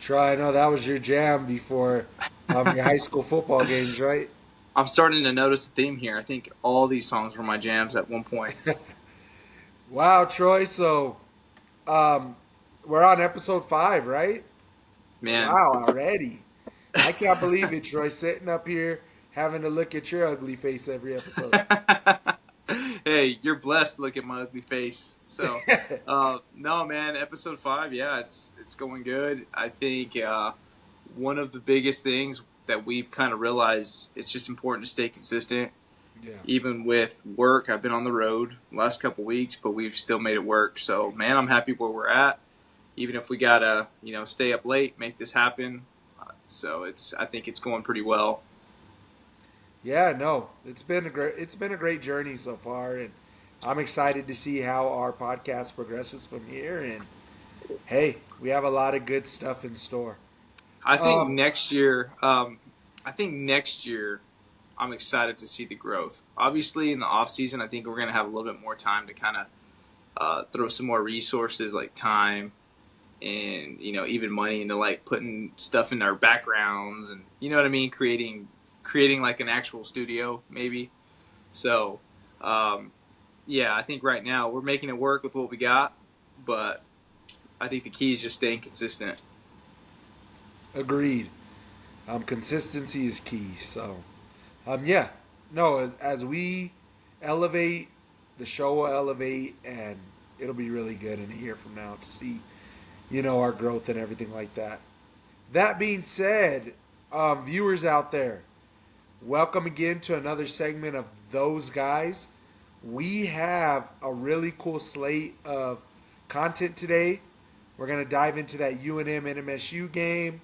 Troy, I know that was your jam before your high school football games, right? I'm starting to notice a theme here. I think all these songs were my jams at one point. Wow, Troy. So um, we're on episode 5, right? Man, Wow, already. I can't believe it, Troy, sitting up here having to look at your ugly face every episode. hey, you're blessed to look at my ugly face. No, man, episode 5, yeah, it's going good. I think one of the biggest things that we've kind of realized it's just important to stay consistent. Yeah. Even with work, I've been on the road the last couple weeks, but we've still made it work. So, man, I'm happy where we're at. Even if we gotta, stay up late, make this happen. I think it's going pretty well. Yeah, no, it's been a great journey so far, and I'm excited to see how our podcast progresses from here. And hey, we have a lot of good stuff in store. I think Um, next year, I think next year, I'm excited to see the growth. Obviously, in the off season, I think we're gonna have a little bit more time to kind of throw some more resources like time and even money into like putting stuff in our backgrounds and you know what I mean, creating like an actual studio maybe. So yeah, I think right now we're making it work with what we got, but I think the key is just staying consistent. Agreed. Consistency is key. So, yeah, no, as we elevate, the show will elevate, and it'll be really good in a year from now to see, our growth and everything like that. That being said, viewers out there, welcome again to another segment of Those Guys. We have a really cool slate of content today. We're going to dive into that UNM NMSU game,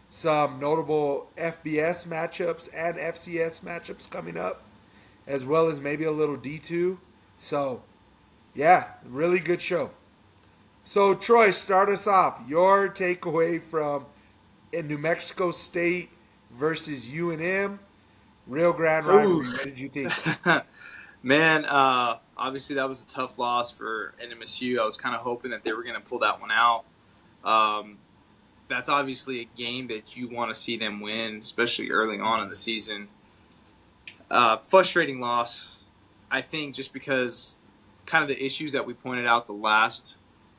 some notable FBS matchups and FCS matchups coming up, as well as maybe a little D2. So, yeah, really good show. So, Troy, start us off. Your takeaway from in New Mexico State versus UNM, Rio Grande Ooh, rivalry. What did you think? man, obviously that was a tough loss for NMSU. I was kind of hoping that they were going to pull that one out. Um, that's obviously a game that you want to see them win, especially early on in the season. Frustrating loss, I think, just because kind of the issues that we pointed out the last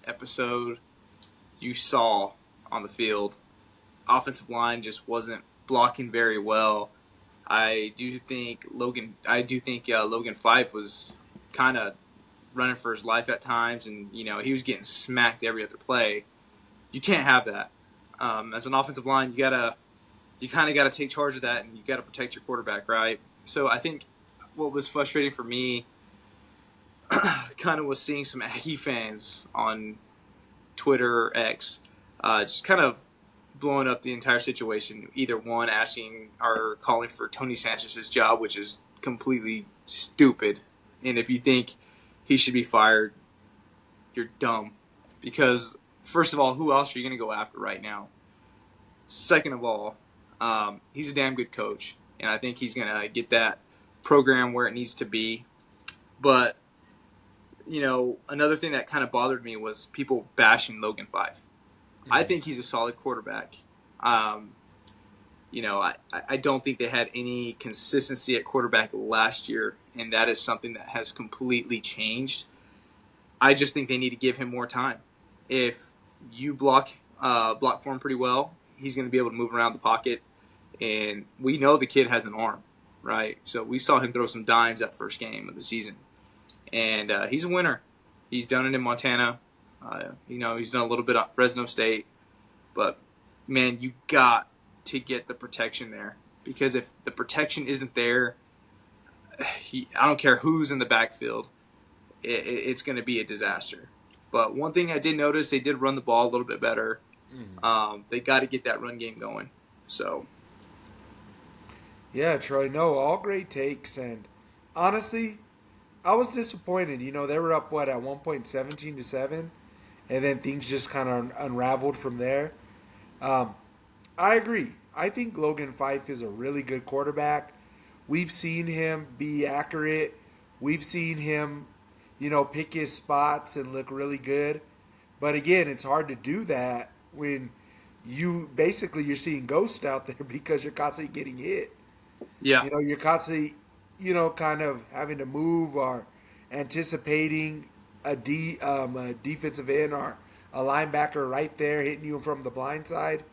episode you saw on the field. Offensive line just wasn't blocking very well. I do think Logan Fife was kind of running for his life at times, and he was getting smacked every other play. You can't have that. As an offensive line, you kind of got to take charge of that, and you got to protect your quarterback, right? So I think what was frustrating for me kind of was seeing some Aggie fans on Twitter or X just kind of blowing up the entire situation. Either one asking or calling for Tony Sanchez's job, which is completely stupid. And if you think he should be fired, you're dumb. Because first of all, who else are you going to go after right now? Second of all, he's a damn good coach, and I think he's going to get that program where it needs to be. But another thing that kind of bothered me was people bashing Logan Fife. I think he's a solid quarterback. Um, I don't think they had any consistency at quarterback last year, and that is something that has completely changed. I just think they need to give him more time. If you block for him pretty well, he's going to be able to move around the pocket, and we know the kid has an arm, right? So we saw him throw some dimes that first game of the season, and he's a winner. He's done it in Montana. He's done a little bit at Fresno State, but man, you got to get the protection there, because if the protection isn't there, I don't care who's in the backfield, it's going to be a disaster. But one thing I did notice, they did run the ball a little bit better. They got to get that run game going. So Yeah, Troy, no, all great takes. And honestly, I was disappointed. They were up, what, at one point 17-7, and then things just kind of unraveled from there. Um, I agree. I think Logan Fife is a really good quarterback. We've seen him be accurate. We've seen him, pick his spots and look really good. But again, it's hard to do that when you're seeing ghosts out there because you're constantly getting hit. Yeah. You're constantly, kind of having to move or anticipating a defensive end or a linebacker right there hitting you from the blind side.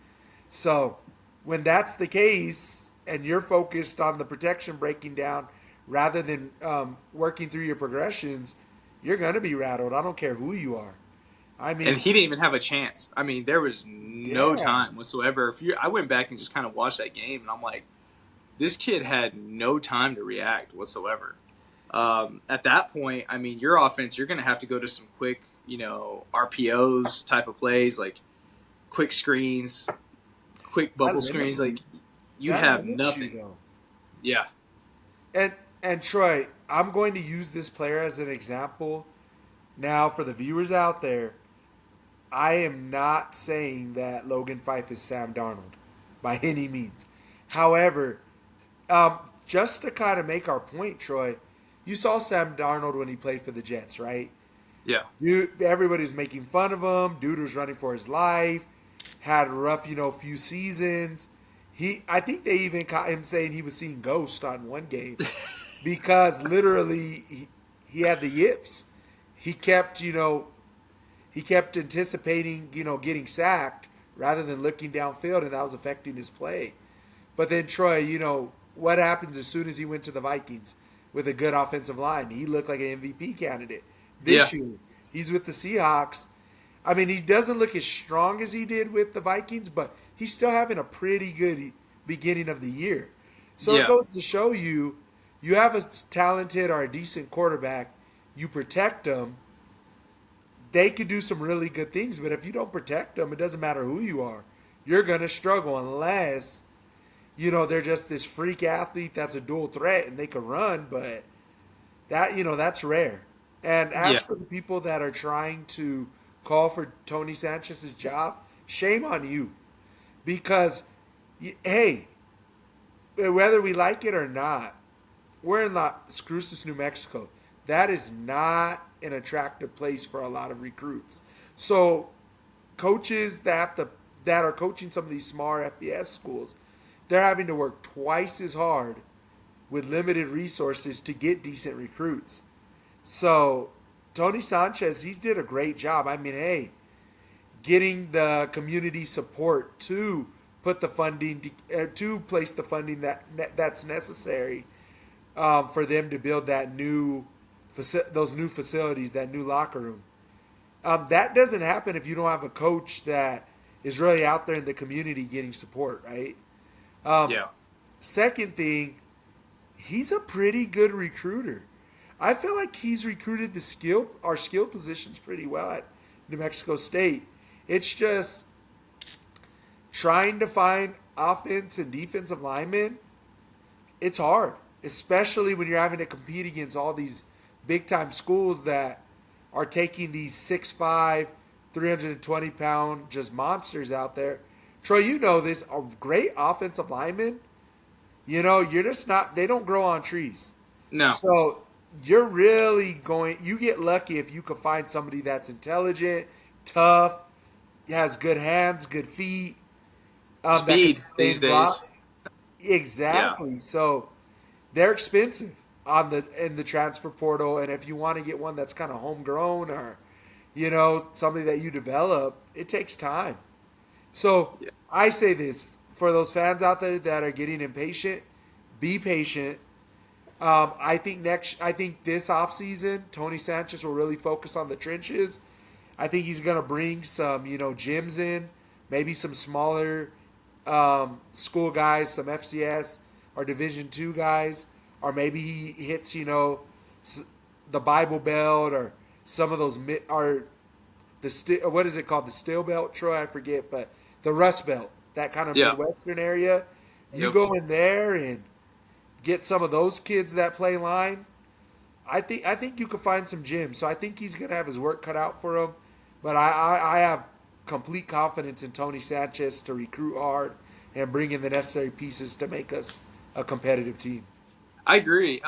So when that's the case and you're focused on the protection breaking down rather than working through your progressions, you're going to be rattled. I don't care who you are. I And mean, he didn't even have a chance. I mean, there was no yeah. time whatsoever. I went back and just kind of watched that game, and I'm like, this kid had no time to react whatsoever. At that point, I mean, your offense, you're going to have to go to some quick, RPOs type of plays, like quick screens, quick bubble That screens. limits Like, you. you That have limits you, nothing. though. Yeah. And Troy, I'm going to use this player as an example. Now, for the viewers out there, I am not saying that Logan Fife is Sam Darnold by any means. However, just to kind of make our point, Troy, you saw Sam Darnold when he played for the Jets, right? Yeah. Everybody was making fun of him. Dude was running for his life. Had a rough, few seasons. I think they even caught him saying he was seeing ghosts on one game because literally he had the yips. He kept, he kept anticipating, getting sacked rather than looking downfield, and that was affecting his play. But then Troy, what happens as soon as he went to the Vikings with a good offensive line? He looked like an MVP candidate. Yeah. This year, he's with the Seahawks. I mean, he doesn't look as strong as he did with the Vikings, but he's still having a pretty good beginning of the year. So it goes to show you have a talented or a decent quarterback, you protect them, they could do some really good things. But if you don't protect them, it doesn't matter who you are. You're going to struggle unless, they're just this freak athlete that's a dual threat and they can run. But that's rare. And as Yeah. for the people that are trying to call for Tony Sanchez's job, shame on you. Because, hey, whether we like it or not, we're in Las Cruces, New Mexico. That is not an attractive place for a lot of recruits. So coaches that are coaching some of these smaller FBS schools, they're having to work twice as hard with limited resources to get decent recruits. So Tony Sanchez, he's did a great job. I mean, hey, getting the community support to put the funding to place the funding that's necessary for them to build those new facilities, that new locker room. That doesn't happen if you don't have a coach that is really out there in the community getting support, right? Yeah. Second thing, he's a pretty good recruiter. I feel like he's recruited our skill positions pretty well at New Mexico State. It's just trying to find offense and defensive linemen. It's hard, especially when you're having to compete against all these big-time schools that are taking these 6'5", 320-pound just monsters out there. Troy, you know this. A great offensive lineman, you're just not – they don't grow on trees. No. So you're really you get lucky if you can find somebody that's intelligent, tough, has good hands, good feet. Speed these days. Blocks. Exactly. Yeah. So they're expensive in the transfer portal, and if you want to get one that's kind of homegrown or somebody that you develop, it takes time. So Yeah. I say this for those fans out there that are getting impatient: be patient. I think this offseason, Tony Sanchez will really focus on the trenches. I think he's going to bring some, gyms in, maybe some smaller school guys, some FCS or Division II guys, or maybe he hits, the Bible Belt or some of those what is it called, the Steel Belt, Troy? I forget, but the Rust Belt, that kind of Midwestern area. You go in there and get some of those kids that play line. I think you could find some gyms. So I think he's going to have his work cut out for him. But I have complete confidence in Tony Sanchez to recruit hard and bring in the necessary pieces to make us a competitive team. I agree,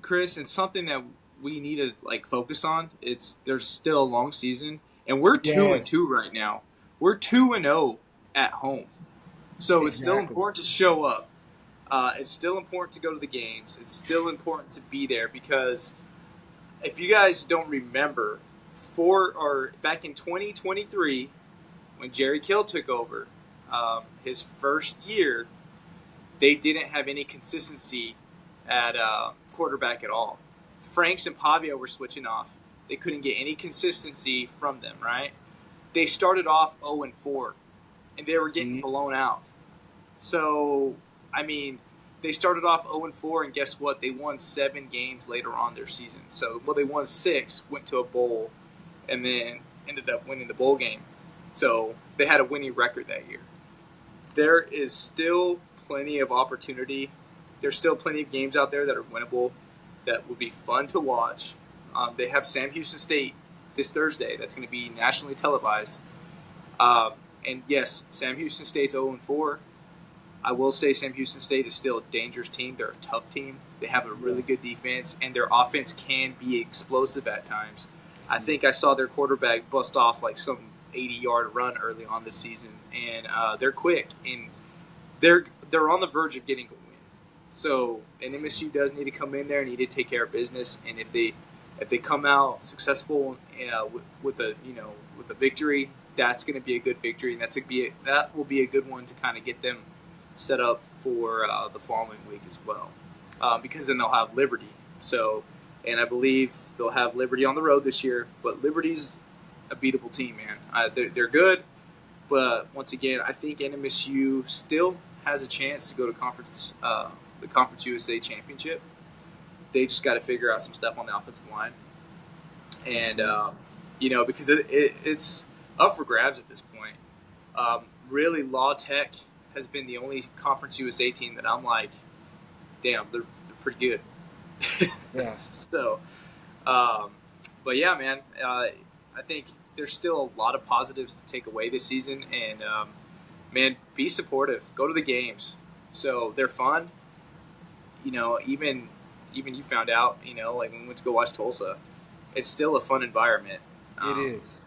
Chris. It's something that we need to focus on. There's still a long season, and we're 2-2 right now. We're 2-0 at home. So it's still Exactly. important to show up. It's still important to go to the games. It's still important to be there because if you guys don't remember, back in 2023, when Jerry Kill took over, his first year, they didn't have any consistency at quarterback at all. Franks and Pavia were switching off. They couldn't get any consistency from them, right? They started off 0-4, and they were getting blown out. So, I mean, they started off 0-4, and guess what? They won 7 games later on their season. So, well, they won 6, went to a bowl, and then ended up winning the bowl game. So, they had a winning record that year. There is still plenty of opportunity. There's still plenty of games out there that are winnable, that will be fun to watch. They have Sam Houston State this Thursday. That's going to be nationally televised. And yes, Sam Houston State's 0-4. I will say Sam Houston State is still a dangerous team. They're a tough team. They have a really good defense, and their offense can be explosive at times. I think I saw their quarterback bust off like some 80-yard run early on this season, and they're quick, and they're on the verge of getting a win. So NMSU does need to come in there and need to take care of business, and if they come out successful with a victory, that's going to be a good victory, and that will be a good one to kind of get them set up for the following week as well, because then they'll have Liberty. So, and I believe they'll have Liberty on the road this year, but Liberty's a beatable team, man. They're good, but once again, I think NMSU still has a chance to go to the Conference USA Championship. They just got to figure out some stuff on the offensive line, and because it's up for grabs at this point. Really, Law Tech has been the only Conference USA team that I'm like, damn, they're pretty good. Yeah. So, but yeah, man, I think there's still a lot of positives to take away this season, and man, be supportive. Go to the games. So they're fun. Even you found out, like when we went to go watch Tulsa, it's still a fun environment. It is.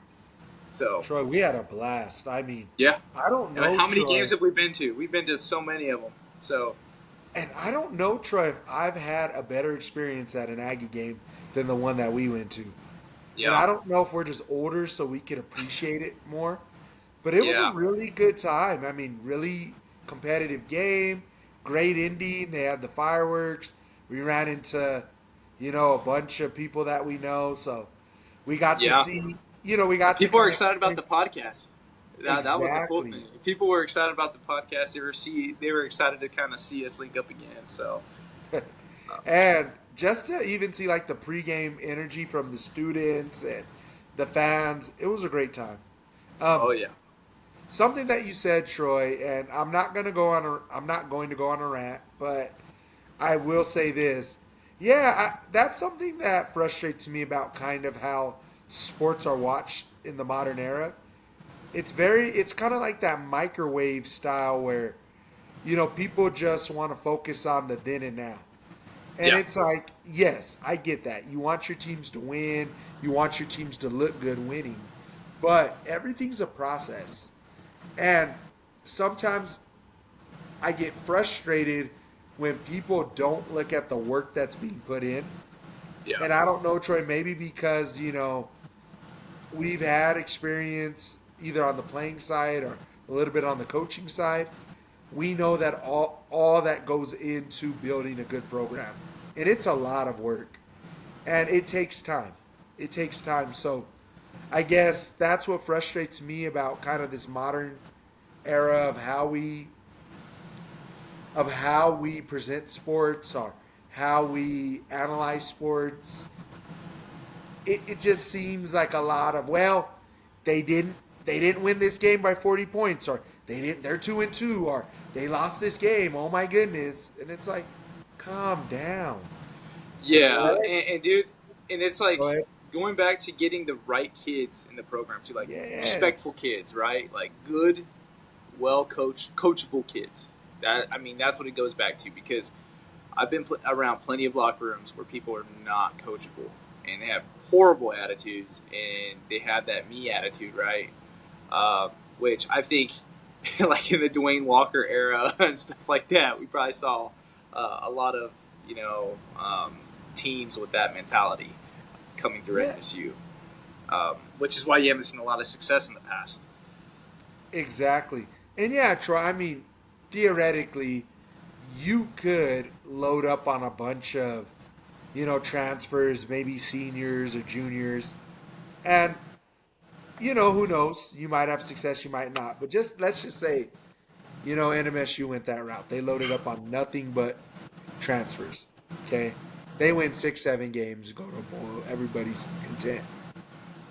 So Troy, we had a blast. I mean, yeah. I don't know. How many Troy, games have we been to? We've been to so many of them. So, and I don't know, Troy, if I've had a better experience at an Aggie game than the one that we went to. yeah. And I don't know if we're just older so we can appreciate it more. But it was a really good time. I mean, really competitive game, great ending. They had the fireworks. We ran into, a bunch of people that we know. So we got to see, we got people to are excited about the podcast. That was the cool Exactly. thing. People were excited about the podcast. They were excited to kind of see us link up again. So, and just to even see like the pregame energy from the students and the fans, it was a great time. oh yeah, Something that you said, Troy, and I'm not going to go on a rant, but I will say this. Yeah, that's something that frustrates me about kind of how sports are watched in the modern era. It's kind of like that microwave style where, people just want to focus on the then and now. And it's like, yes, I get that. You want your teams to win. You want your teams to look good winning. But everything's a process. And sometimes I get frustrated when people don't look at the work that's being put in. yeah. And I don't know, Troy, maybe because, we've had experience either on the playing side or a little bit on the coaching side. We know that all that goes into building a good program. And it's a lot of work. And it takes time. It takes time. So I guess that's what frustrates me about kind of this modern era of how we present sports or how we analyze sports. It just seems like a lot of, well, they didn't win this game by 40 points, or they're 2-2, or they lost this game. Oh my goodness. And it's like, calm down. Yeah, and dude, and it's like Go ahead. going back to getting the right kids in the program too, like Yes. respectful kids, right? Like good, well coached, coachable kids. That's what it goes back to, because I've been around plenty of locker rooms where people are not coachable and they have horrible attitudes and they have that me attitude, right? Which I think like in the Dwayne Walker era and stuff like that. We probably saw a lot of teams with that mentality coming through Yeah, NMSU, which is why you haven't seen a lot of success in the past. exactly. And yeah, Troy, I mean, theoretically, you could load up on a bunch of, transfers, maybe seniors or juniors. And, who knows? You might have success, you might not. But let's just say, NMSU went that route. They loaded up on nothing but transfers. Okay. They win 6, 7 games, go to a bowl, everybody's content.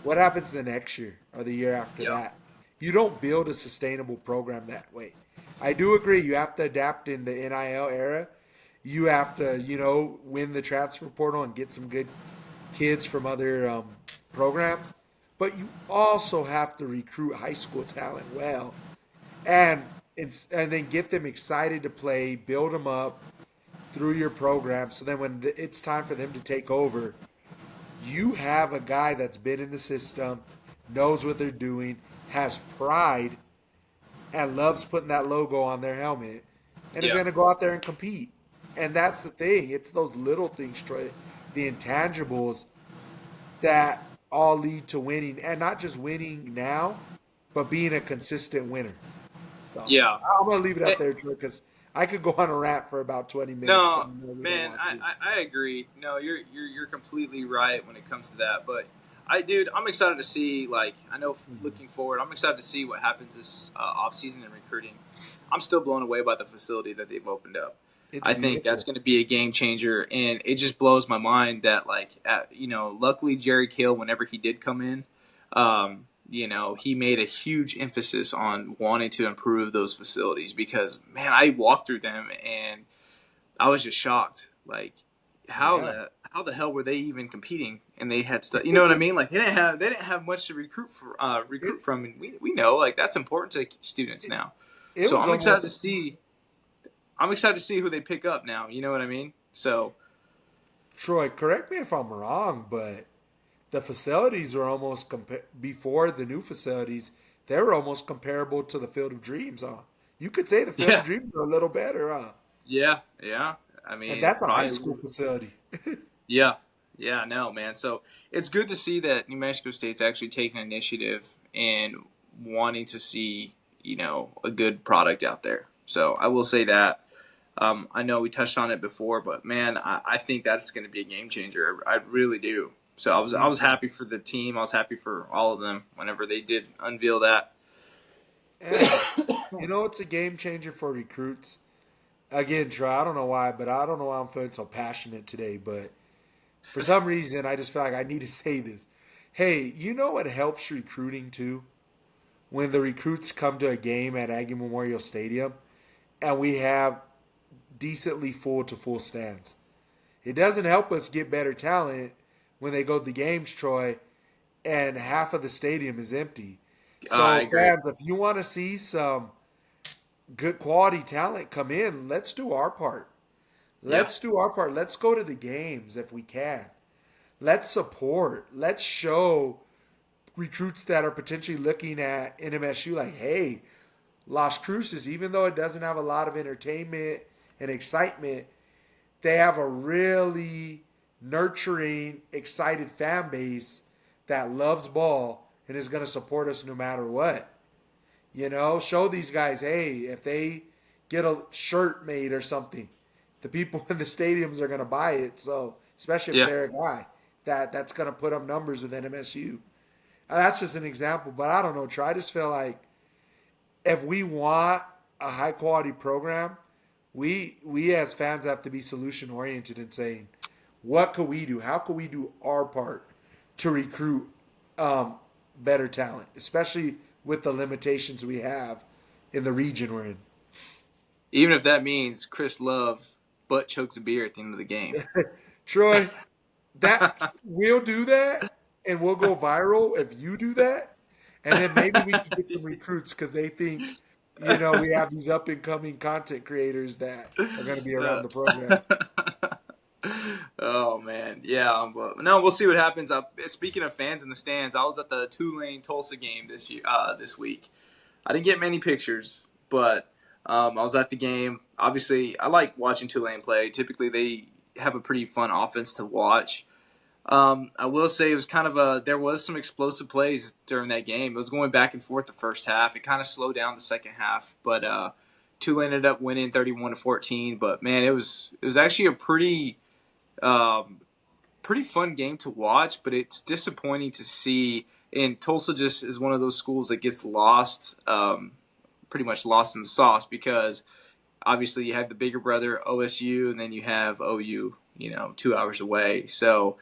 What happens the next year or the year after Yeah. that? You don't build a sustainable program that way. I do agree you have to adapt in the NIL era. You have to, win the transfer portal and get some good kids from other programs. But you also have to recruit high school talent well, and and then get them excited to play, build them up through your program. So then when it's time for them to take over, you have a guy that's been in the system, knows what they're doing, has pride, and loves putting that logo on their helmet, and is Yeah. going to go out there and compete. And that's the thing. It's those little things, Troy, the intangibles that all lead to winning, and not just winning now, but being a consistent winner. So Yeah. I'm going to leave it Eh, out there, Troy, because I could go on a rant for about 20 minutes, but No, we don't man, want to. I agree. No, you're completely right when it comes to that. But dude, I'm excited to see. Like, I know looking forward, I'm excited to see what happens this off season in recruiting. I'm still blown away by the facility that they've opened up. It's I think that's beautiful. going to be a game changer, and it just blows my mind that luckily Jerry Kill, whenever he did come in, he made a huge emphasis on wanting to improve those facilities because, man, I walked through them and I was just shocked. Like, Yeah. how the hell were they even competing? And they had stuff. You know what I mean? Like they didn't have much to It, recruit from. And we know like that's important to students it, now. it So was I'm excited to almost see. I'm excited to see who they pick up now. You know what I mean? So Troy, correct me if I'm wrong, but the facilities were almost before the new facilities. They were almost comparable to the Field of Dreams, huh? You could say the Field of yeah, Dreams are a little better, huh? yeah. I And mean, that's a high probably. school facility. Yeah, yeah. No, man. So it's good to see that New Mexico State's actually taking initiative and wanting to see a good product out there. So I will say that. I know we touched on it before, but man, I think that's going to be a game changer. I really do. So I Me was too. happy for the team. I was happy for all of them whenever they did unveil that. And it's a game changer for recruits. Again, Troy, I don't know why, but I don't know why I'm feeling so passionate today, but for some reason I just feel like I need to say this. Hey, you know what helps recruiting too? When the recruits come to a game at Aggie Memorial Stadium and we have decently full to full stands. It doesn't help us get better talent when they go to the games, Troy, and half of the stadium is empty. I So, agree. fans, if you want to see some good quality talent come in, let's do our part. Yeah, Let's do our part. Let's go to the games if we can. Let's support. Let's show recruits that are potentially looking at NMSU like, hey, Las Cruces, even though it doesn't have a lot of entertainment and excitement, they have a really nurturing, excited fan base that loves ball and is going to support us no matter what. Show these guys, hey, if they get a shirt made or something, the people in the stadiums are going to buy it. So, especially if yeah, they're a guy that's going to put up numbers with NMSU. That's just an example, but I don't know. I just feel like if we want a high quality program, we as fans have to be solution oriented and saying, what could we do? How could we do our part to recruit better talent, especially with the limitations we have in the region we're in? even if that means Chris Love butt chokes a beer at the end of the game. Troy, that we'll do that and we'll go viral if you do that. And then maybe we can get some recruits because they think, we have these up and coming content creators that are going to be around Uh, the program. oh man, yeah. But no, we'll see what happens. Speaking of fans in the stands, I was at the Tulane Tulsa game this week. I didn't get many pictures, but I was at the game. Obviously, I like watching Tulane play. Typically, they have a pretty fun offense to watch. I will say it was kind of there was some explosive plays during that game. It was going back and forth the first half. It kind of slowed down the second half, but Tulane ended up winning 31-14. But man, it was actually a um, pretty fun game to watch. But it's disappointing to see. And Tulsa just is one of those schools that gets lost, pretty much lost in the sauce because obviously you have the bigger brother OSU, and then you have OU, 2 hours away. So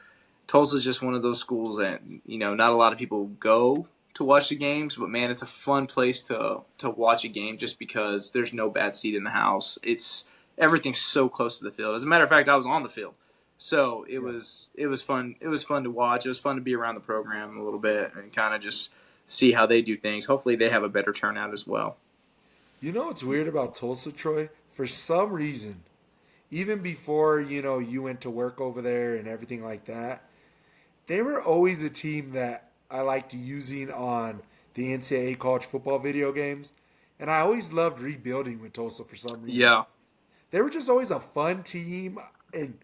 Tulsa's just one of those schools that not a lot of people go to watch the games, but man, it's a fun place to watch a game just because there's no bad seat in the house. It's everything's so close to the field. As a matter of fact, I was on the field, so it was fun. It was fun to watch. It was fun to be around the program a little bit and kind of just see how they do things. Hopefully, they have a better turnout as well. You know what's weird about Tulsa, Troy? For some reason, even before, you went to work over there and everything like that, they were always a team that I liked using on the NCAA college football video games. And I always loved rebuilding with Tulsa for some reason. Yeah, They were just always a fun team. And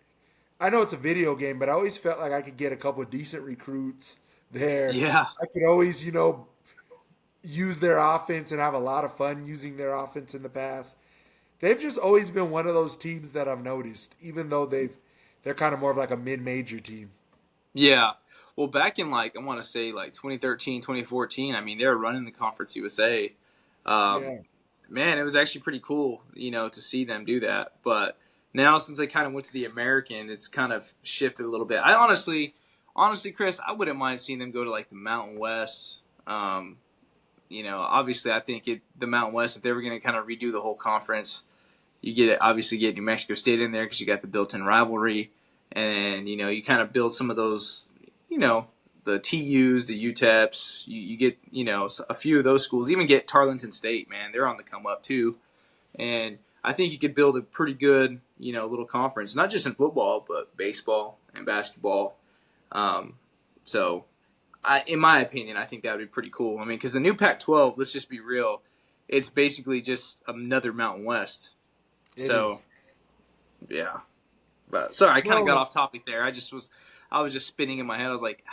I know it's a video game, but I always felt like I could get a couple of decent recruits there. yeah. I could always, use their offense and have a lot of fun using their offense in the past. They've just always been one of those teams that I've noticed, even though they're kind of more of like a mid-major team. Yeah. Well, back in I want to say 2013, 2014, I mean, they were running the Conference USA. Um, Yeah. Man, it was actually pretty cool, to see them do that. But now since they kind of went to the American, it's kind of shifted a little bit. I honestly, Chris, I wouldn't mind seeing them go to the Mountain West. Obviously, I think the Mountain West, if they were going to kind of redo the whole conference, obviously get New Mexico State in there because you got the built-in rivalry, and you kind of build some of those, the TUs, the UTEPs. You get a few of those schools. Even get Tarleton State, man, they're on the come up too, and I think you could build a pretty good little conference, not just in football but baseball and basketball. So, in my opinion, I think that would be pretty cool. I mean, because the new Pac-12, let's just be real, it's basically just another Mountain West. It So, is. yeah. But sorry, I kind of got No, off topic there. I was just spinning in my head. I was like,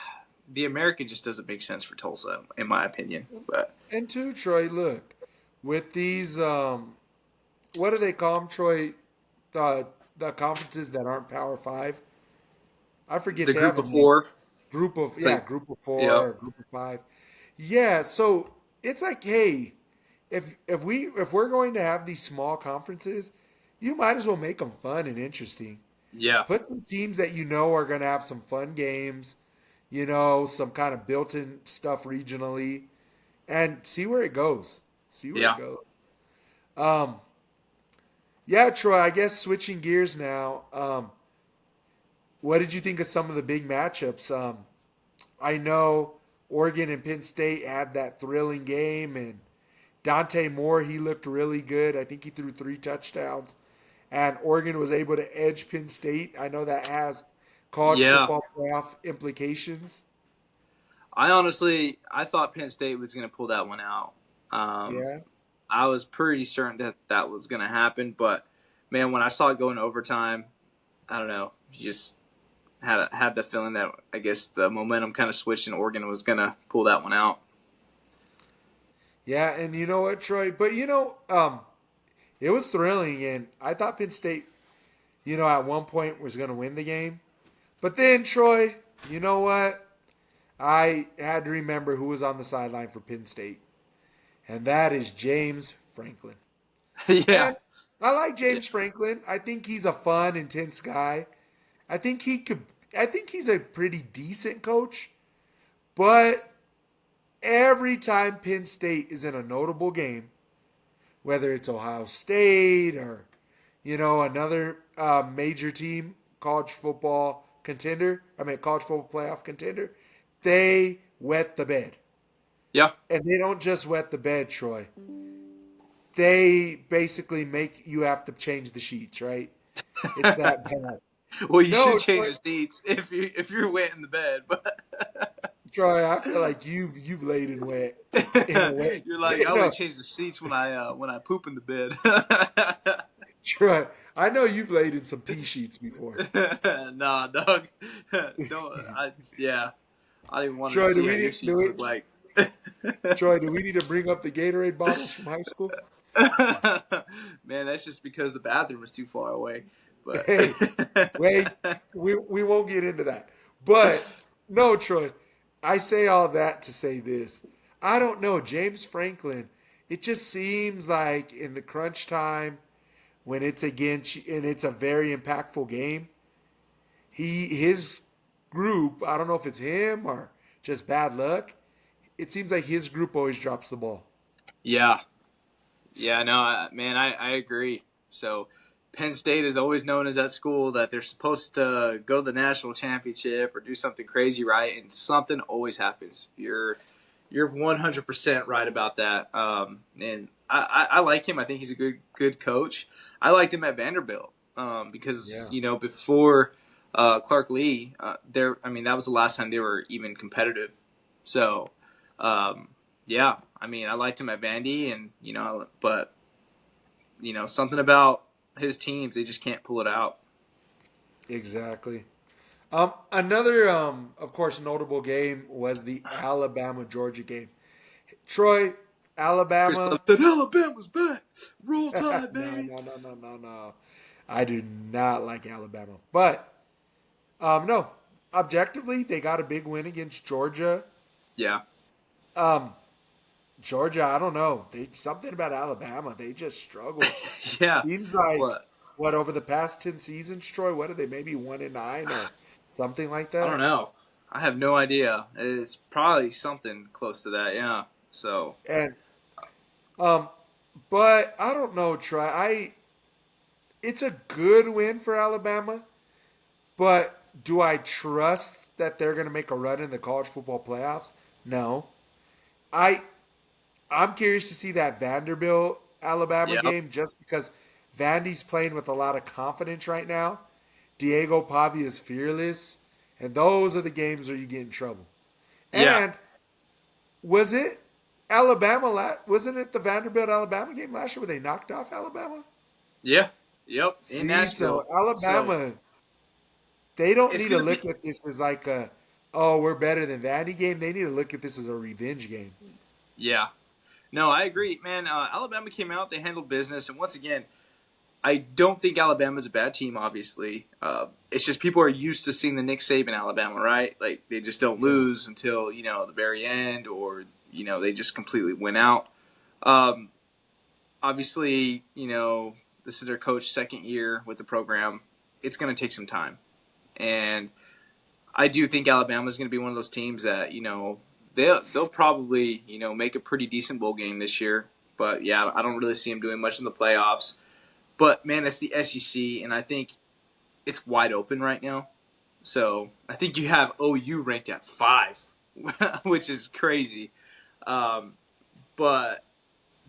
the American just doesn't make sense for Tulsa, in my opinion. But and two, Troy, look, with these, what do they call them, Troy? The conferences that aren't Power Five. I forget the they have group a of name. four, it's like, Group of four yep, or group of five. Yeah, so it's like, hey, if we're going to have these small conferences, you might as well make them fun and interesting. yeah, Put some teams that are going to have some fun games, some kind of built-in stuff regionally, and see where it goes. See where it yeah. goes. Um, yeah, Troy. I guess switching gears now. What did you think of some of the big matchups? I know Oregon and Penn State had that thrilling game, and Dante Moore, he looked really good. I think he threw 3 touchdowns, and Oregon was able to edge Penn State. I know that has college Yeah. football playoff implications. I thought Penn State was going to pull that one out. Um, Yeah. I was pretty certain that that was going to happen, but man, when I saw it go into overtime, I don't know. You just had the feeling that I guess the momentum kind of switched and Oregon was going to pull that one out. Yeah, and you know what, Troy? But it was thrilling, and I thought Penn State, at one point was going to win the game. But then, Troy, you know what? I had to remember who was on the sideline for Penn State, and that is James Franklin. Yeah, And I like yeah, James Franklin. I think he's a fun, intense guy. I think he could. I think he's a pretty decent coach. But every time Penn State is in a notable game, whether it's Ohio State or another major team, college football contender, college football playoff contender, they wet the bed. yeah. And they don't just wet the bed, Troy. They basically make you have to change the sheets, right? It's that bad. Well, you should No, change Troy. the seats if you're wet in the bed, but Troy, I feel like you've laid in wet. You're like, I only No, change the seats when I poop in the bed. Troy, I know you've laid in some pea sheets before. Nah, dog. Don't. Yeah. I didn't want to Troy, see how your sheets look like. Do we need to bring up the Gatorade bottles from high school? Man, that's just because the bathroom is too far away. But Hey, wait, we won't get into that. But no, Troy, I say all that to say this. I don't know, James Franklin. It just seems like in the crunch time when it's against and it's a very impactful game, his group, I don't know if it's him or just bad luck. It seems like his group always drops the ball. yeah, yeah, no, man, I agree. So Penn State is always known as that school that they're supposed to go to the national championship or do something crazy right, and something always happens. You're 100% right about that. And I like him. I think he's a good coach. I liked him at Vanderbilt because Yeah. before Clark Lee, that was the last time they were even competitive. So yeah, I liked him at Vandy, and but something about his teams, they just can't pull it out. Exactly. Another, of course, notable game was the Alabama Georgia game. Troy, Chris Alabama. Love said, "Alabama's back, roll no, tide, baby." no. I do not like Alabama, but no. Objectively, they got a big win against Georgia. Yeah, Um, Georgia, I don't know. They something about Alabama. They just struggle. yeah. Seems like What? what over the past 10 seasons, Troy. What are they? Maybe 1-9 or something like I don't that. know. I have no idea. It's probably something close to that. Yeah. So And um, but I don't know, Troy. It's a good win for Alabama, but do I trust that they're going to make a run in the college football playoffs? No. I I'm curious to see that Vanderbilt Alabama yeah, game just because Vandy's playing with a lot of confidence right now. Diego Pavia is fearless, and those are the games where you get in trouble. yeah, And was it wasn't it the Vanderbilt Alabama game last year where they knocked off Alabama? yeah, yep. In See, so Nashville. So Alabama, they don't it's need to gonna be look at this as like oh, we're better than Vandy game. They need to look at this as a revenge game. yeah. No, I agree, man. Alabama came out, they handled business, and once again, I don't think Alabama's a bad team. Obviously, it's just people are used to seeing the Nick Saban Alabama, right? Like they just don't Yeah. lose until the very end, or they just completely win out. Um, Obviously, this is their coach's second year with the program. It's going to take some time, and I do think Alabama is going to be one of those teams that they'll probably make a pretty decent bowl game this year. But yeah, I don't really see them doing much in the playoffs. But man, it's the SEC, and I think it's wide open right now. So I think you have OU ranked at 5, which is crazy. Um, but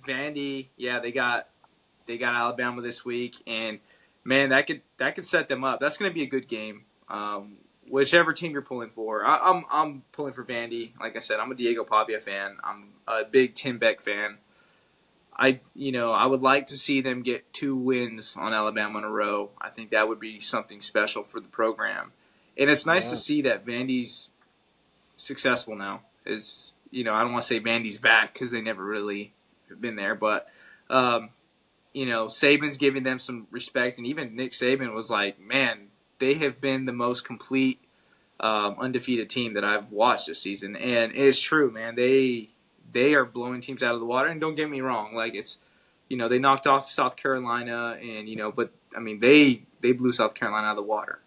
Vandy, yeah, they got Alabama this week, and man, that could set them up. That's going to be a good game. Whichever team you're pulling for, I'm pulling for Vandy. Like I said, I'm a Diego Pavia fan. I'm a big Tim Beck fan. I would like to see them get 2 wins on Alabama in a row. I think that would be something special for the program, and it's nice to Yeah. see that Vandy's successful now. I don't want to say Vandy's back because they never really have been there, but um, Saban's giving them some respect, and even Nick Saban was like, "Man, they have been the most complete, undefeated team that I've watched this season," and it's true, man. They are blowing teams out of the water, and don't get me wrong, like they knocked off South Carolina, and but I mean they blew South Carolina out of the water,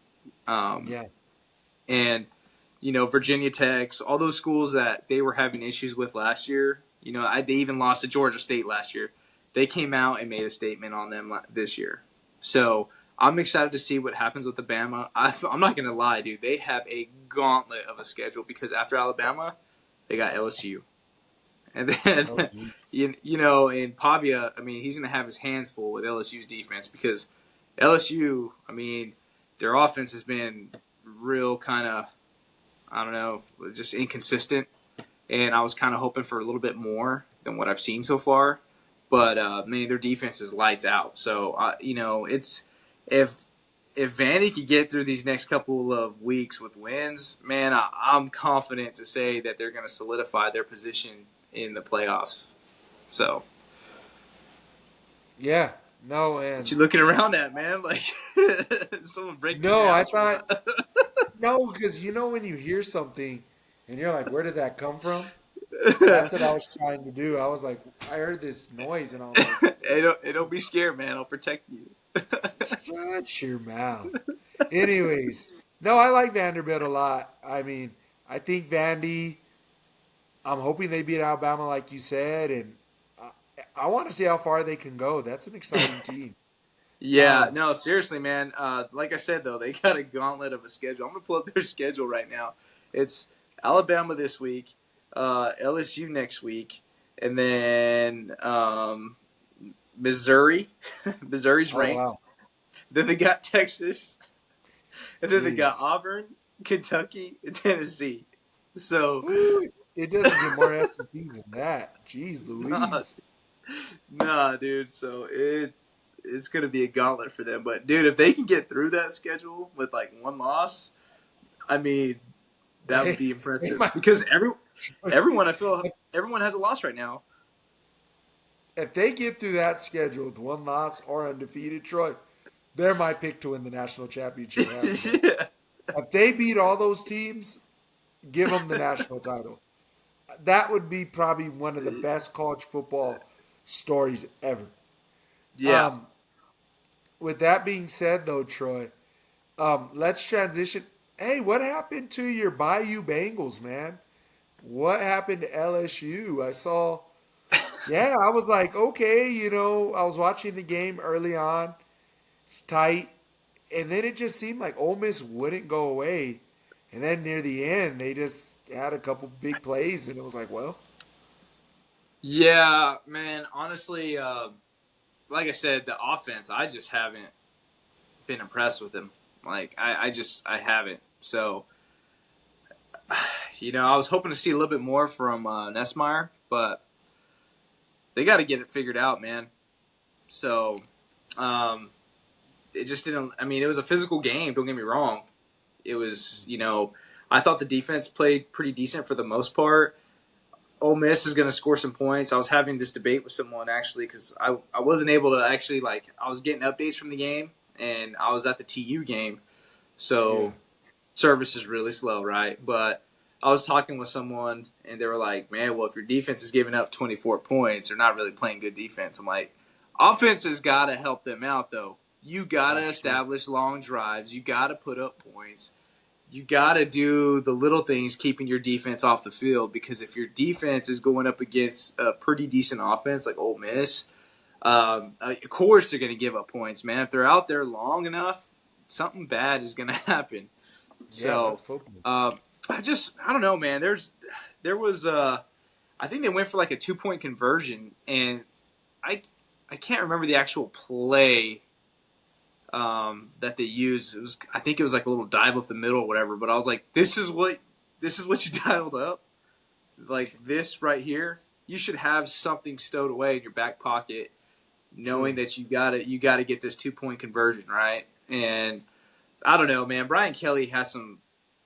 um, Yeah. and Virginia Tech, all those schools that they were having issues with last year. They even lost to Georgia State last year. They came out and made a statement on them this year. So I'm excited to see what happens with Alabama. I'm not going to lie, dude. They have a gauntlet of a schedule because after Alabama, they got LSU. And then, Oh, geez. and Pavia, he's going to have his hands full with LSU's defense because LSU, their offense has been real kind of I don't know, just inconsistent. And I was kind of hoping for a little bit more than what I've seen so far. But man, their defense is lights out. So it's if Vandy could get through these next couple of weeks with wins, man, I'm confident to say that they're going to solidify their position in the playoffs. So, Yeah. No, what and you looking around at, man? Like someone break through no, your I house? thought no, because when you hear something and you're like, where did that come from? That's what I was trying to do. I was like, I heard this noise, and I was like, Hey, don't be scared, man. I'll protect you. shut your mouth. Anyways, no, I like Vanderbilt a lot. I mean, I think Vandy. I'm hoping they beat Alabama, like you said, and I want to see how far they can go. That's an exciting team. Yeah, Um, no, seriously, man. Like I said, though, they got a gauntlet of a schedule. I'm gonna pull up their schedule right now. It's Alabama this week, LSU next week, and then Missouri. Missouri's oh ranked. wow, Then they got Texas, and then they got jeez, Auburn, Kentucky, and Tennessee. So, Woo, it doesn't get more SEC than that. Jeez, nah, Louise. nah, dude. So it's gonna be a gauntlet for them. But dude, if they can get through that schedule with like one loss, I mean, that would They, be they impressive might. because everyone I feel everyone has a loss right now. If they get through that schedule with one loss or undefeated, Troy, they're my pick to win the national championship, hands down. Yeah. If they beat all those teams, give them the national title. That would be probably one of the best college football stories ever. Yeah. Um, with that being said, though, Troy, let's transition. Hey, what happened to your Bayou Bengals, man? What happened to LSU? I saw. Yeah, I was like, okay, I was watching the game early on. It's tight. And then it just seemed like Ole Miss wouldn't go away. And then near the end, they just had a couple big plays, and it was like, well, Yeah, man. Honestly, like I said, the offense, I just haven't been impressed with them. Like I haven't. So I was hoping to see a little bit more from Nessmeyer, but they got to get it figured out, man. So um, it just didn't. I mean, it was a physical game. Don't get me wrong. It was, I thought the defense played pretty decent for the most part. Ole Miss is going to score some points. I was having this debate with someone actually because I wasn't able to actually I was getting updates from the game and I was at the TU game, yeah. so service is really slow, right? But I was talking with someone and they were like, "Man, well, if your defense is giving up 24 points, they're not really playing good defense." I'm like, offense has got to help them out though. You got to That's true. establish long drives. You got to put up points. You got to do the little things keeping your defense off the field because if your defense is going up against a pretty decent offense like Ole Miss, of course they're going to give up points, man. If they're out there long enough, something bad is going to happen. Yeah, So that's football. I don't know, man. There was I think they went for like a 2-point conversion, and I I can't remember the actual play that they used. I think it was like a little dive up the middle or whatever. But I was like, this is what you dialed up, like this right here. You should have something stowed away in your back pocket, knowing True. that you gotta get this 2-point conversion right. And I don't know, man. Brian Kelly has some.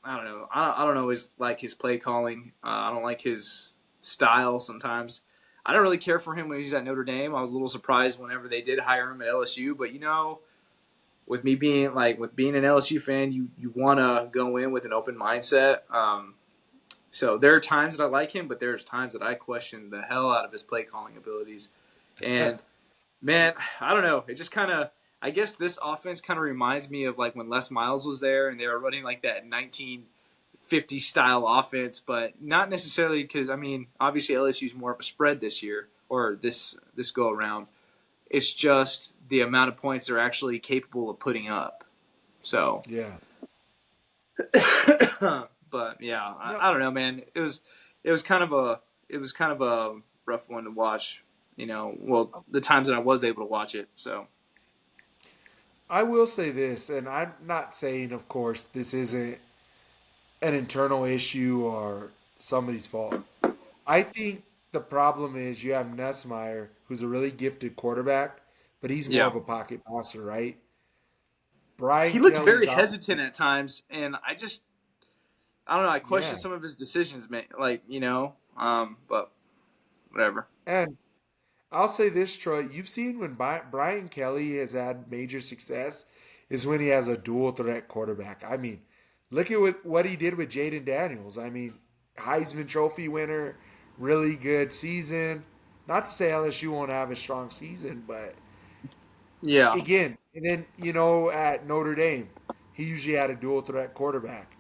I don't know. I don't always like his play calling. I don't like his style sometimes. I don't really care for him when he's at Notre Dame. I was a little surprised whenever they did hire him at LSU, but with me being an LSU fan, you want to go in with an open mindset. So there are times that I like him, but there's times that I question the hell out of his play calling abilities. And man, I don't know. It just kind of, I guess this offense kind of reminds me of like when Les Miles was there and they were running like that 1950 style offense, but not necessarily because, I mean, obviously LSU's more of a spread this year or this go around. It's just the amount of points they're actually capable of putting up. So, Yeah. but yeah, No, I don't know, man. It was kind of a rough one to watch. Well, the times that I was able to watch it. So I will say this, and I'm not saying, of course, this isn't an internal issue or somebody's fault. I think the problem is you have Nussmeier, who's a really gifted quarterback, but he's more Yeah. of a pocket passer, right? He Brian looks Kelly's very off. hesitant at times, and I don't know. I question Yeah. some of his decisions, like but whatever. And I'll say this, Troy. You've seen when Brian Kelly has had major success is when he has a dual threat quarterback. I mean, look at what he did with Jaden Daniels. I mean, Heisman Trophy winner, really good season. Not to say LSU won't have a strong season, but Yeah. again, and then at Notre Dame, he usually had a dual threat quarterback.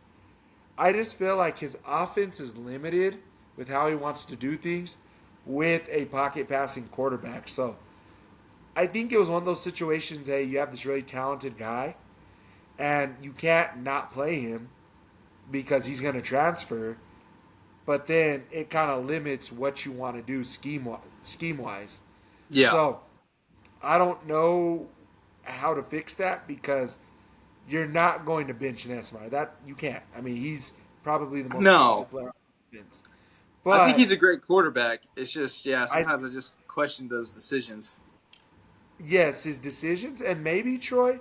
I just feel like his offense is limited with how he wants to do things with a pocket passing quarterback. So I think it was one of those situations. Hey, you have this really talented guy, and you can't not play him because he's going to transfer. But then it kind of limits what you want to do scheme wise. Yeah. So I don't know how to fix that because you're not going to bench Nesmar. That you can't. I mean, he's probably the most No, talented player on offense. I think But he's a great quarterback. It's just I sometimes I just question those decisions. yes, his decisions and maybe Troy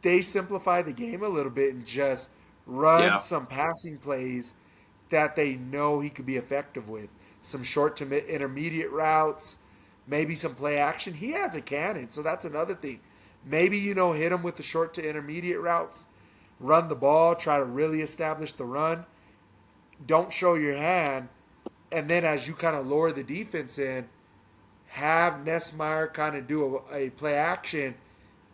they simplify the game a little bit and just run Yeah. some passing plays that they know he could be effective with. Some short to intermediate routes, maybe some play action. He has a cannon, so that's another thing. Maybe hit him with the short to intermediate routes, run the ball, try to really establish the run. Don't show your hand, and then as you kind of lower the defense in, have Nessmeyer kind of do a play action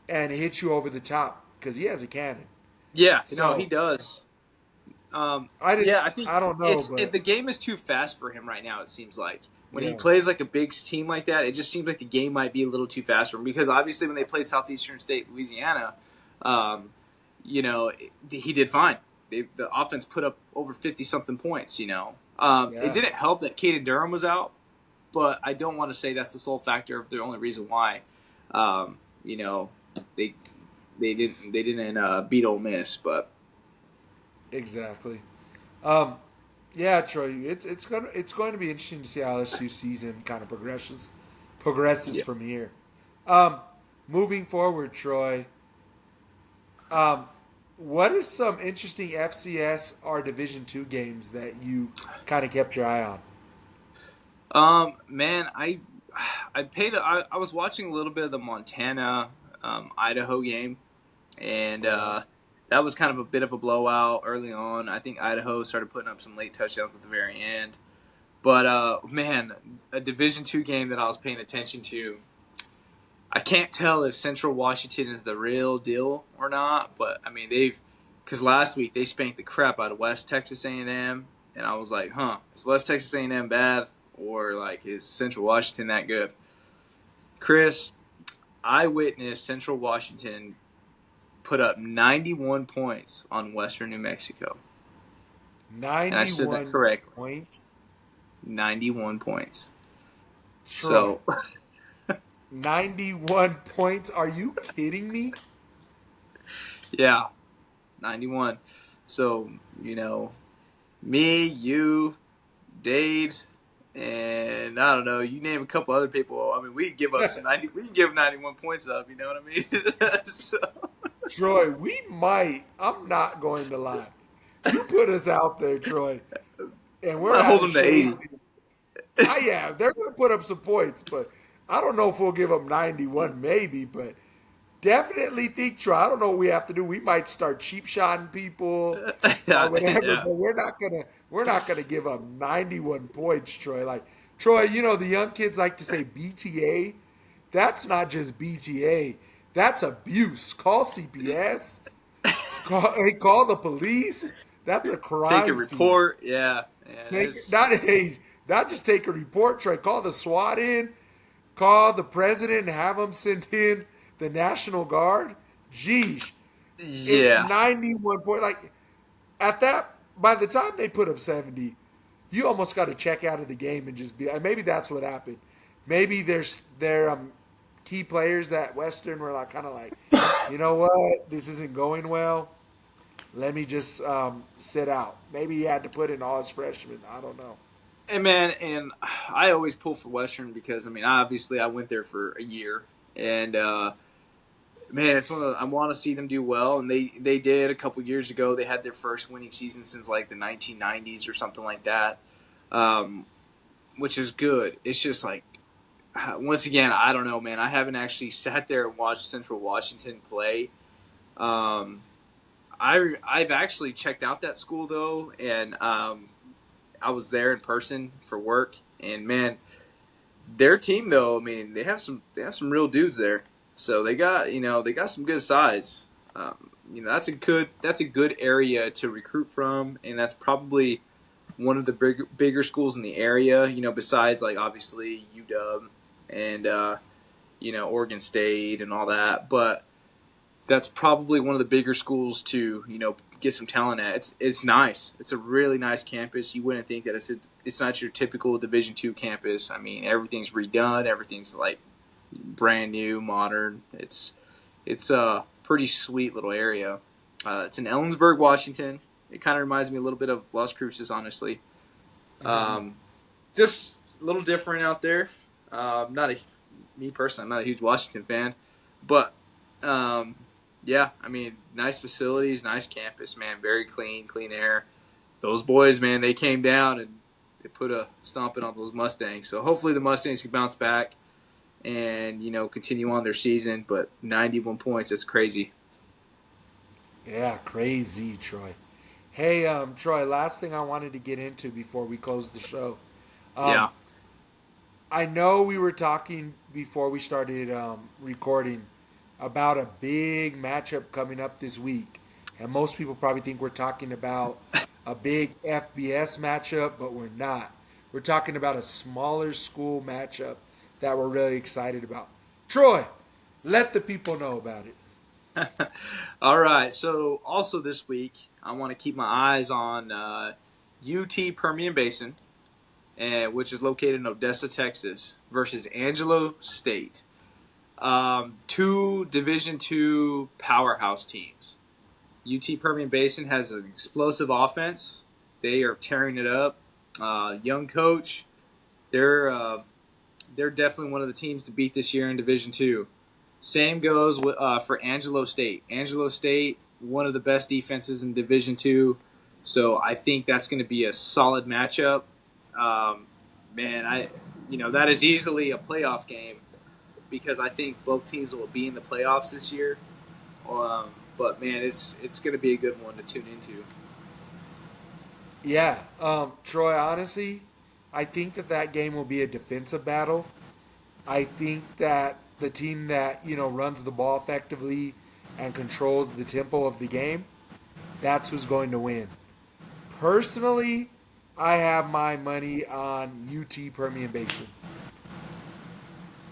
and hit you over the top because he has a cannon. Yeah. No, he So does. I think I don't know, the but game is too fast for him right now. It seems like when he yeah, plays like a big team like that, it just seems like the game might be a little too fast for him. Because obviously, when they played Southeastern State, Louisiana, um, he did fine. The offense put up over 50 something points. It yeah, didn't help that Caden Durham was out, but I don't want to say that's the sole factor of the only reason why. Um, you know, they they didn't beat Ole Miss, but exactly. Yeah, Troy, it's going to be interesting to see how LSU season kind of progresses yeah. from here. Um, moving forward, Troy, um, what is some interesting FCS or Division II games that you kind of kept your eye on? Man, I was watching a little bit of the Montana Idaho game, and Oh yeah, that was kind of a bit of a blowout early on. I think Idaho started putting up some late touchdowns at the very end. But man, a Division II game that I was paying attention to. I can't tell if Central Washington is the real deal or not, but I mean because last week they spanked the crap out of West Texas A&M, and I was like, huh, is West Texas A&M bad or like is Central Washington that good? Chris, I witnessed Central Washington put up 91 points on Western New Mexico, and I said that 91 correctly, points, 91 points. Troy. So 91 points. Are you kidding me? yeah, 91. So me, you, Dade, and I don't know. You name a couple other people. I mean, we can give up some 90. We can give 91 points up. You know what I mean? So, Troy, we might. I'm not going to lie. You put us out there, Troy, and I'm we're gonna out hold of them to shape. 80. Yeah, they're going to put up some points, but I don't know if we'll give them 91, maybe, but definitely think, Troy. I don't know what we have to do. We might start cheap shotting people or whatever, Yeah, but we're not gonna give up 91 points, Troy. Like Troy, the young kids like to say BTA. That's not just BTA. That's abuse. Call CPS. Call the police. That's a take a crime scene. report. Yeah. Take not just take a report, Troy. Call the SWAT in. Call the president and have him send in the National Guard. Geesh, it Yeah, 91 point. Like at that, by the time they put up 70, you almost got to check out of the game and just be. Maybe that's what happened. Maybe their key players at Western were like kind of like, you know what, this isn't going well. let me just sit out. Maybe he had to put in all his freshmen. I don't know. And man, and I always pull for Western because I mean, obviously, I went there for a year, and man, it's one of the, I want to see them do well, and they did a couple years ago. They had their first winning season since like the 1990s or something like that, um, which is good. It's just like once again, I don't know, man. I haven't actually sat there and watched Central Washington play. Um, I've actually checked out that school though, and I was there in person for work, and man, their team though, I mean, they have some real dudes there. So they got some good size. That's a good area to recruit from, and that's probably one of the bigger schools in the area. Besides like obviously UW and Oregon State and all that, but that's probably one of the bigger schools to get some talent at. It's nice. It's a really nice campus. You wouldn't think that it's not your typical Division II campus. I mean, everything's redone. Everything's like brand new, modern. It's a pretty sweet little area. It's in Ellensburg, Washington. It kind of reminds me a little bit of Las Cruces, honestly. Just a little different out there. Me personally, I'm not a huge Washington fan, but yeah, I mean, nice facilities, nice campus, man. Very clean air. Those boys, man, they came down and they put a stomping on those Mustangs. So hopefully the Mustangs can bounce back and continue on their season. But 91 points, that's crazy. Yeah, crazy, Troy. Hey, Troy, last thing I wanted to get into before we close the show. Yeah. I know we were talking before we started recording about a big matchup coming up this week. And most people probably think we're talking about a big FBS matchup, but we're not. We're talking about a smaller school matchup that we're really excited about. Troy, let the people know about it. All right. So also this week, I want to keep my eyes on UT Permian Basin, which is located in Odessa, Texas, versus Angelo State. Two Division II powerhouse teams. UT Permian Basin has an explosive offense. They are tearing it up. Young coach. They're definitely one of the teams to beat this year in Division II. Same goes for Angelo State. Angelo State, one of the best defenses in Division II. So I think that's going to be a solid matchup. Man, that is easily a playoff game because I think both teams will be in the playoffs this year. But man, it's going to be a good one to tune into. Yeah, Troy, honestly, I think that game will be a defensive battle. I think that the team that, runs the ball effectively and controls the tempo of the game, that's who's going to win. Personally, I have my money on UT Permian Basin.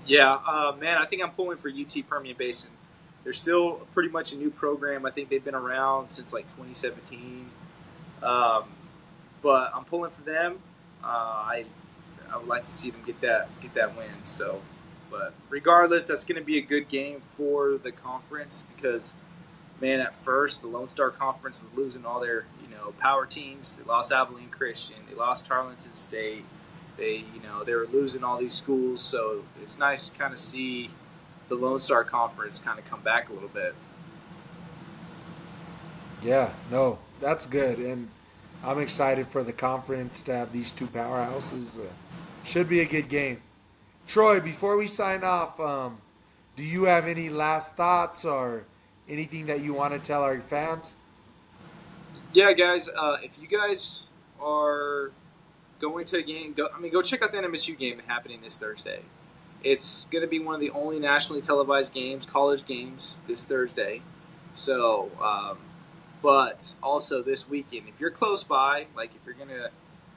Yeah, man, I think I'm pulling for UT Permian Basin. They're still pretty much a new program. I think they've been around since like 2017. But I'm pulling for them. I would like to see them get that win. So, but regardless, that's going to be a good game for the conference because, man, at first the Lone Star Conference was losing all their power teams. They lost Abilene Christian. They lost Tarleton State. They were losing all these schools. So it's nice to kind of see the Lone Star Conference kind of come back a little bit. Yeah, no, that's good. And I'm excited for the conference to have these two powerhouses. Should be a good game. Troy, before we sign off, do you have any last thoughts or anything that you want to tell our fans? Yeah, guys, if you guys are going to a game, go check out the NMSU game happening this Thursday. It's going to be one of the only nationally televised games, college games, this Thursday. So, but also this weekend, if you're close by, like if you're going to,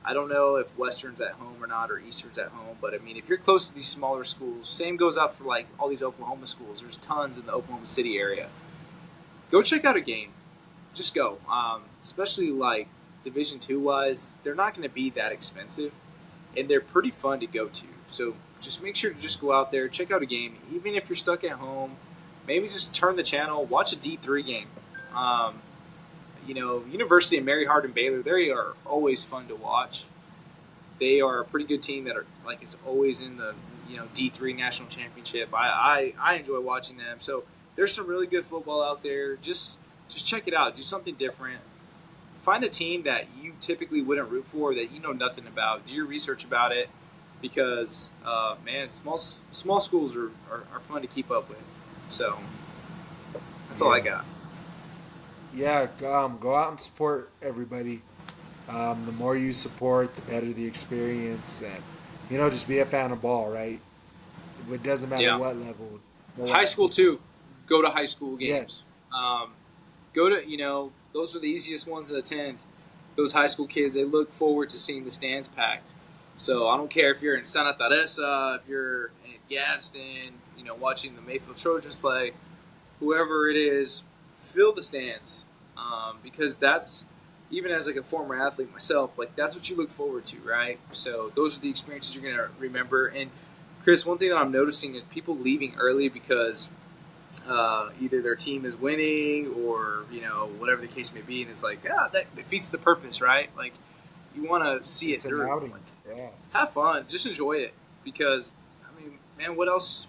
I don't know if Western's at home or not or Eastern's at home, but I mean, if you're close to these smaller schools, same goes out for like all these Oklahoma schools. There's tons in the Oklahoma City area. Go check out a game. Just go. Especially like Division II wise, they're not going to be that expensive, and they're pretty fun to go to. So just make sure to just go out there, check out a game. Even if you're stuck at home, maybe just turn the channel, watch a D3 game. University and Mary Hardin Baylor, they are always fun to watch. They are a pretty good team that are is always in the D3 national championship. I enjoy watching them. So there's some really good football out there. Just check it out. Do something different. Find a team that you typically wouldn't root for, that you know nothing about. Do your research about it, because small schools are fun to keep up with. So that's all I got. Yeah, go out and support everybody. The more you support, the better the experience, and just be a fan of ball, right? It doesn't matter what level. High school too. Go to high school games. Yes. Go to those are the easiest ones to attend. Those high school kids, they look forward to seeing the stands packed. So I don't care if you're in Santa Teresa, if you're in Gadsden, watching the Mayfield Trojans play, whoever it is, fill the stands, because that's, even as a former athlete myself, that's what you look forward to, right? So those are the experiences you're gonna remember. And Chris, one thing that I'm noticing is people leaving early because either their team is winning or whatever the case may be, and it's that defeats the purpose, right? You want to see it through. Yeah. Have fun, just enjoy it, because man, what else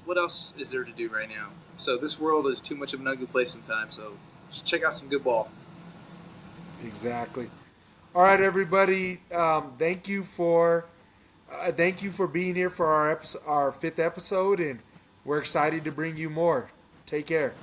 is there to do right now? So this world is too much of an ugly place sometimes. So just check out some good ball. Exactly. All right, everybody. Thank you for being here for our 5th episode, and we're excited to bring you more. Take care.